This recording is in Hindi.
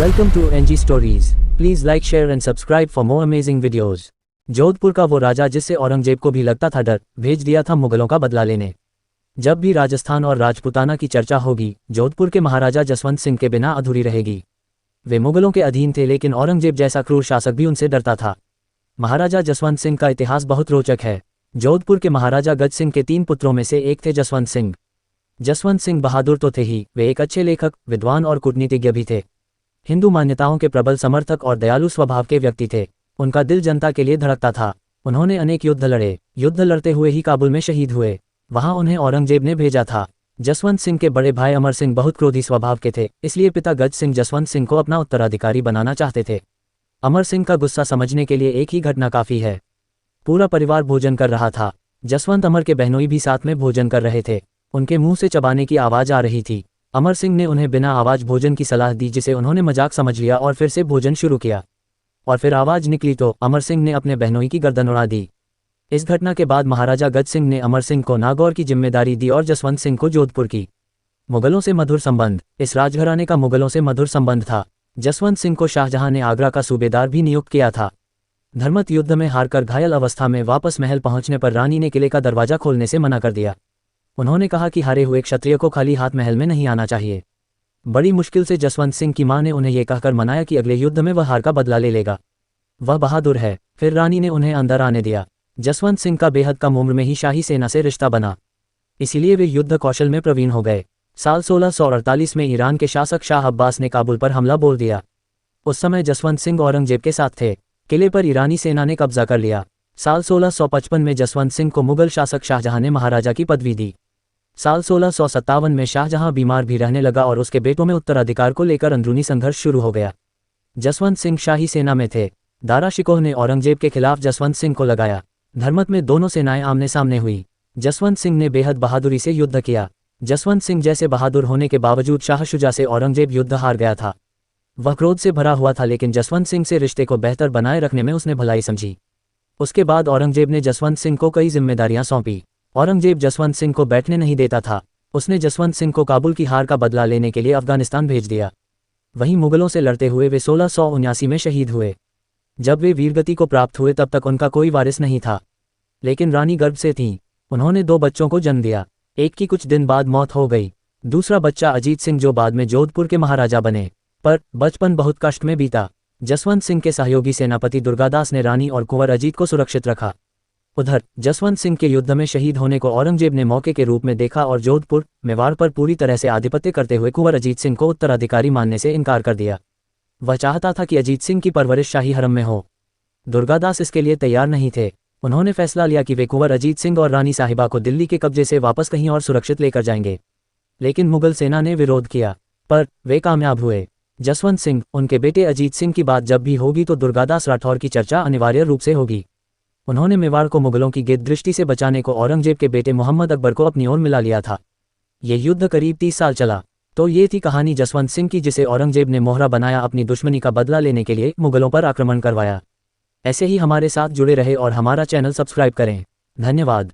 Welcome to NG Stories. Please like, share and subscribe for more amazing videos. Jodhpur का वो राजा जिससे औरंगजेब को भी लगता था डर, भेज दिया था मुगलों का बदला लेने। जब भी राजस्थान और राजपूताना की चर्चा होगी, जोधपुर के महाराजा जसवंत सिंह के बिना अधूरी रहेगी। वे मुगलों के अधीन थे, लेकिन औरंगजेब जैसा क्रूर शासक भी उनसे डरता था। महाराजा जसवंत सिंह का इतिहास बहुत रोचक है। जोधपुर के महाराजा गज सिंह के 3 पुत्रों में से एक थे जसवंत सिंह। जसवंत सिंह बहादुर तो थे ही, वे एक अच्छे लेखक, विद्वान और कूटनीतिज्ञ भी थे। हिंदू मान्यताओं के प्रबल समर्थक और दयालु स्वभाव के व्यक्ति थे। उनका दिल जनता के लिए धड़कता था। उन्होंने अनेक युद्ध लड़े, युद्ध लड़ते हुए ही काबुल में शहीद हुए। वहां उन्हें औरंगजेब ने भेजा था। जसवंत सिंह के बड़े भाई अमर सिंह बहुत क्रोधी स्वभाव के थे, इसलिए पिता गज सिंह जसवंत सिंह को अपना उत्तराधिकारी बनाना चाहते थे। अमर सिंह का गुस्सा समझने के लिए एक ही घटना काफी है। पूरा परिवार भोजन कर रहा था। जसवंत अमर के बहनोई भी साथ में भोजन कर रहे थे। उनके मुंह से चबाने की आवाज आ रही थी। अमर सिंह ने उन्हें बिना आवाज भोजन की सलाह दी, जिसे उन्होंने मजाक समझ लिया और फिर से भोजन शुरू किया। और फिर आवाज निकली तो अमर सिंह ने अपने बहनोई की गर्दन उड़ा दी। इस घटना के बाद महाराजा गज सिंह ने अमर सिंह को नागौर की जिम्मेदारी दी और जसवंत सिंह को जोधपुर की। मुगलों से मधुर संबंध। इस राजघराने का मुगलों से मधुर संबंध था। जसवंत सिंह को शाहजहां ने आगरा का सूबेदार भी नियुक्त किया था। धर्मत युद्ध में हारकर घायल अवस्था में वापस महल पहुंचने पर रानी ने किले का दरवाजा खोलने से मना कर दिया। उन्होंने कहा कि हारे हुए क्षत्रिय को खाली हाथ महल में नहीं आना चाहिए। बड़ी मुश्किल से जसवंत सिंह की मां ने उन्हें यह कहकर मनाया कि अगले युद्ध में वह हार का बदला ले लेगा। वह बहादुर है। फिर रानी ने उन्हें अंदर आने दिया। जसवंत सिंह का बेहद कम उम्र में ही शाही सेना से रिश्ता बना, इसीलिए वे युद्ध कौशल में प्रवीण हो गए। साल 1648 में ईरान के शासक शाह अब्बास ने काबुल पर हमला बोल दिया। उस समय जसवंत सिंह औरंगजेब के साथ थे। किले पर ईरानी सेना ने कब्जा कर लिया। साल 1655 में जसवंत सिंह को मुगल शासक शाहजहां ने महाराजा की पदवी दी। साल 1657 में शाहजहां बीमार भी रहने लगा और उसके बेटों में उत्तराधिकार को लेकर अंदरूनी संघर्ष शुरू हो गया। जसवंत सिंह शाही सेना में थे। दारा शिकोह ने औरंगजेब के खिलाफ जसवंत सिंह को लगाया। धर्मत में दोनों सेनाएं आमने सामने हुई। जसवंत सिंह ने बेहद बहादुरी से युद्ध किया। जसवंत सिंह जैसे बहादुर होने के बावजूद शाह शुजा से औरंगजेब युद्ध हार गया था। वह क्रोध से भरा हुआ था, लेकिन जसवंत सिंह से रिश्ते को बेहतर बनाए रखने में उसने भलाई समझी। उसके बाद औरंगजेब ने जसवंत सिंह को कई जिम्मेदारियां सौंपी। औरंगजेब जसवंत सिंह को बैठने नहीं देता था। उसने जसवंत सिंह को काबुल की हार का बदला लेने के लिए अफगानिस्तान भेज दिया। वहीं मुगलों से लड़ते हुए वे 1679 में शहीद हुए। जब वे वीरगति को प्राप्त हुए तब तक उनका कोई वारिस नहीं था, लेकिन रानी गर्भ से थीं। उन्होंने 2 बच्चों को जन्म दिया। एक की कुछ दिन बाद मौत हो गई। दूसरा बच्चा अजीत सिंह, जो बाद में जोधपुर के महाराजा बने, पर बचपन बहुत कष्ट में बीता। जसवंत सिंह के सहयोगी सेनापति दुर्गादास ने रानी और कुंवर अजीत को सुरक्षित रखा। उधर जसवंत सिंह के युद्ध में शहीद होने को औरंगजेब ने मौके के रूप में देखा और जोधपुर, मेवाड़ पर पूरी तरह से आधिपत्य करते हुए कुंवर अजीत सिंह को उत्तराधिकारी मानने से इनकार कर दिया। वह चाहता था कि अजीत सिंह की परवरिश शाही हरम में हो। दुर्गादास इसके लिए तैयार नहीं थे। उन्होंने फैसला लिया कि वे कुंवर अजीत सिंह और रानी साहिबा को दिल्ली के कब्जे से वापस कहीं और सुरक्षित लेकर जाएंगे, लेकिन मुगल सेना ने विरोध किया, पर वे कामयाब हुए। जसवंत सिंह, उनके बेटे अजीत सिंह की बात जब भी होगी तो दुर्गादास राठौर की चर्चा अनिवार्य रूप से होगी। उन्होंने मेवाड़ को मुगलों की गिद्ध दृष्टि से बचाने को औरंगजेब के बेटे मोहम्मद अकबर को अपनी ओर मिला लिया था। ये युद्ध करीब 30 साल चला। तो ये थी कहानी जसवंत सिंह की, जिसे औरंगजेब ने मोहरा बनाया अपनी दुश्मनी का बदला लेने के लिए मुगलों पर आक्रमण करवाया। ऐसे ही हमारे साथ जुड़े रहे और हमारा चैनल सब्सक्राइब करें। धन्यवाद।